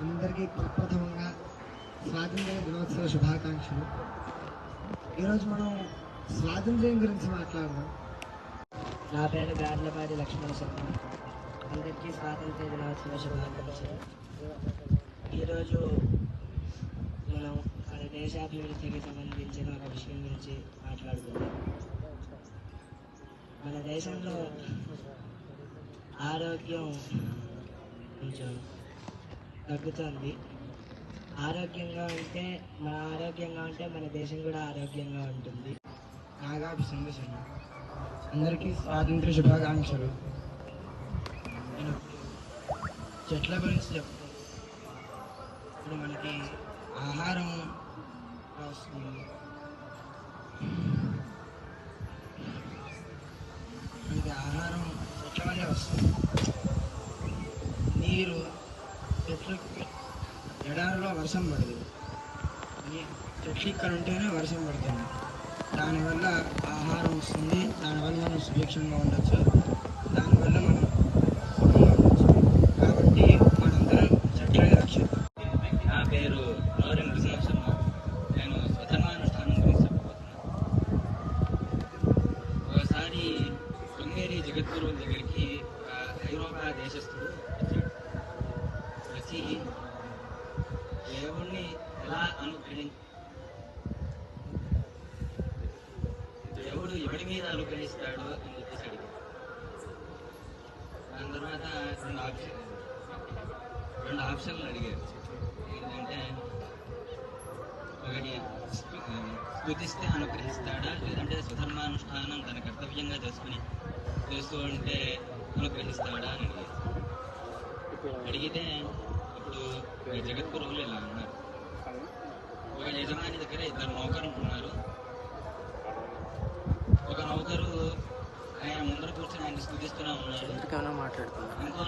అందరికీ ప్రప్రథమంగా స్వాతంత్ర్య దినోత్సవ శుభాకాంక్షలు. ఈరోజు మనం స్వాతంత్ర్యం గురించి మాట్లాడదాం. నా పేరు గార్లపాటి లక్ష్మణ శర్మ. అందరికీ స్వాతంత్ర్య దినోత్సవ శుభాకాంక్షలు. ఈరోజు మనం మన దేశాభివృద్ధికి సంబంధించిన ఒక విషయం గురించి మాట్లాడుకుందాం. మన దేశంలో ఆరోగ్యం కొంచెం తగ్గుతుంది. ఆరోగ్యంగా ఉంటే మన దేశం కూడా ఆరోగ్యంగా ఉంటుంది. నాగాభి సందేశం. అందరికీ స్వాతంత్ర్య శుభాకాంక్షలు. నేను చెట్ల గురించి చెప్తాను. ఇప్పుడు మనకి ఆహారం వస్తుంది. మనకి ఆహారం చెట్ల వల్లే వస్తుంది. నీరు చెట్లు ఎడారిలో వర్షం పడదు. చెట్లు ఇక్కడ ఉంటేనే వర్షం పడుతుంది. దానివల్ల ఆహారం వస్తుంది. దానివల్ల మనం సుభిక్షంగా ఉండొచ్చు. దానివల్ల మనం సుఖంగా ఉండొచ్చు. కాబట్టి మనందరం చెట్లని రక్షిద్దాం. నా పేరు నోరెం శర్మ. నేను స్వధర్మానుష్ఠానం గురించి చెప్పబోతున్నాను. ఒకసారి శృంగేరి జగద్గురువుల దగ్గరికి ఐరోపా దేశస్థుడు వచ్చాడు. వచ్చి దేవుణ్ణి ఎలా దేవుడు ఎవడి మీద అనుగ్రహిస్తాడు అని చెప్పేసి అడిగాడు. దాని తర్వాత రెండు ఆప్షన్లు అడిగారు. ఏంటంటే ఒకటి స్తుతిస్తే అనుగ్రహిస్తాడా, లేదంటే స్వధర్మానుష్ఠానం తన కర్తవ్యంగా చేస్తూ ఉంటే అనుగ్రహిస్తాడా అని అడిగితే ఇప్పుడు ఈ జగద్గురువులు ఇలా ఉన్నారు. ఒక యజమాని దగ్గర ఇద్దరు నౌకరు ఉన్నారు. ఒక నౌకరు ఆయన ముందర కూర్చొని ఆయన స్తుతిస్తూనే ఉన్నాడు. ఇంకో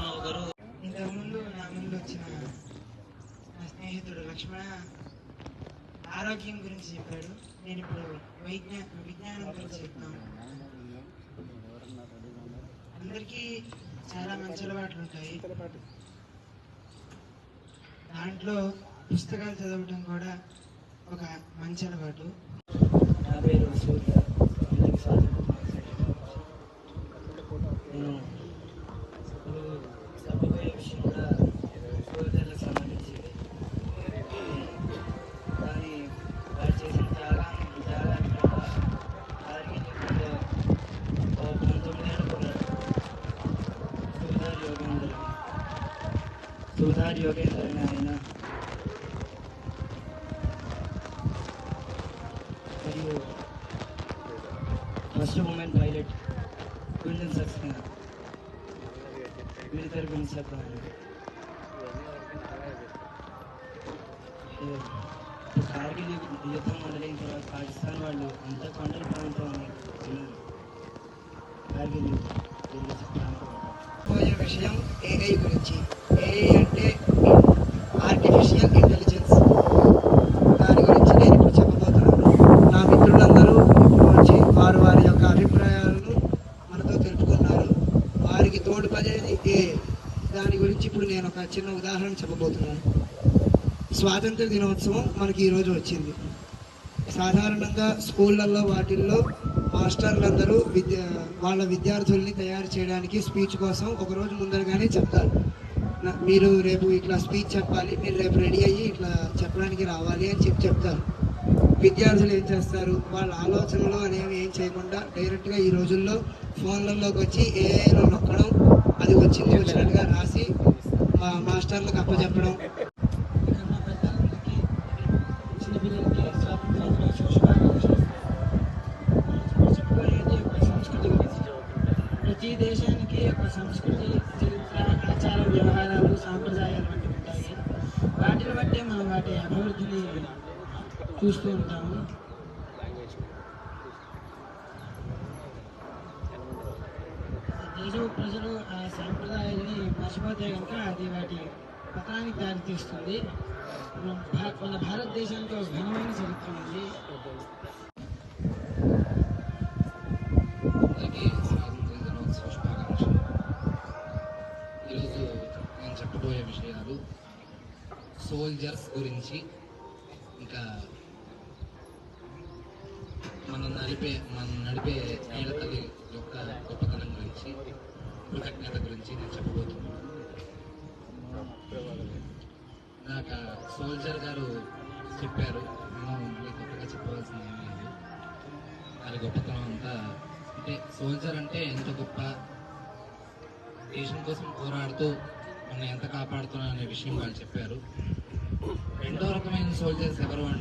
నౌకరు ఇంతకుముందు నా ముందు వచ్చిన నా స్నేహితుడు లక్ష్మణ ఆరోగ్యం గురించి చెప్పాడు. నేను ఇప్పుడు విజ్ఞానం గురించి చెప్తాను. అందరికీ చాలా మంచి అలవాట్లు ఉంటాయి. దాంట్లో పుస్తకాలు చదవటం కూడా ఒక మంచి అలవాటు. నా పేరు సూర్య. అందరికీ నేను ఇప్పుడు చెప్పబోయే విషయం కూడా సూర్యులకు సంబంధించింది. కానీ వారు చేసిన త్యాగాన్ని కూడా వారికి జీవితంలో 19 ఏళ్ళు కొన్నారు. సుధార్ యోగేంద్ర అని ఆయన, మరియు first women pilot Gunjan Saxena. వీళ్ళిద్దరి గురించి చెప్పాను. కార్గిల్ యుద్ధం మొదలైన తర్వాత పాకిస్తాన్ వాళ్ళు అంత కొండల ప్రాంతం కార్గిల్ పోయే విషయం ఏఐ గురించి. ఏఐ అంటే ఆర్టిఫిషియల్ ఇంటెలిజెన్స్. దాని గురించి నేను ఇప్పుడు చెప్పబోతున్నాను. నా మిత్రులందరూ ఇప్పుడు వచ్చి వారి యొక్క అభిప్రాయాలను మనతో తెలుపుకున్నారు. వారికి తోడ్పడేది ఏఐ. దాని గురించి ఇప్పుడు నేను ఒక చిన్న ఉదాహరణ చెప్పబోతున్నాను. స్వాతంత్ర దినోత్సవం మనకి ఈరోజు వచ్చింది. సాధారణంగా స్కూళ్ళల్లో వాటిల్లో మాస్టర్లందరూ వాళ్ళ విద్యార్థుల్ని తయారు చేయడానికి స్పీచ్ కోసం ఒకరోజు ముందరగానే చెప్తారు. మీరు రేపు ఇట్లా స్పీచ్ చెప్పాలి, మీరు రేపు రెడీ అయ్యి ఇట్లా చెప్పడానికి రావాలి అని చెప్తారు. విద్యార్థులు ఏం చేస్తారు? వాళ్ళ ఆలోచనలు అనేవి ఏం చేయకుండా డైరెక్ట్గా ఈ రోజుల్లో ఫోన్లలోకి వచ్చి ఏఐలో నొక్కడం, అది వచ్చినట్టుగా రాసి మాస్టర్లకు అప్పచెప్పడం. ప్రతి దేశానికి ఒక సంస్కృతి, చరిత్ర, ఆచార వ్యవహారాలు, సాంప్రదాయాలు వంటివి ఉంటాయి. వాటిని బట్టే మనం వాటి అభివృద్ధిని చూస్తూ ఉంటాము. దేశ ప్రజలు ఆ సాంప్రదాయాన్ని మర్చిపోతే కనుక అది వాటి పతనానికి దారితీస్తుంది. మన భారతదేశానికి ఒక ఘనమైన చరిత్ర ఉంది. ఈరోజు నేను చెప్పబోయే విషయాలు సోల్జర్స్ గురించి, ఇంకా మనం నడిపే నేల తల్లి యొక్క గొప్పతనం గురించి, కృతజ్ఞత గురించి నేను చెప్పబోతున్నాను. నాకు సోల్జర్ గారు చెప్పారు, నేను మళ్ళీ కొత్తగా చెప్పవలసింది ఏమీ లేదు. అది గొప్పతనం అంతా అంటే సోల్జర్ అంటే ఎంత గొప్ప, దేశం కోసం పోరాడుతూ మనం ఎంత కాపాడుతున్నా అనే విషయం వాళ్ళు చెప్పారు. రెండో రకమైన సోల్జర్స్ ఎవరు అంటే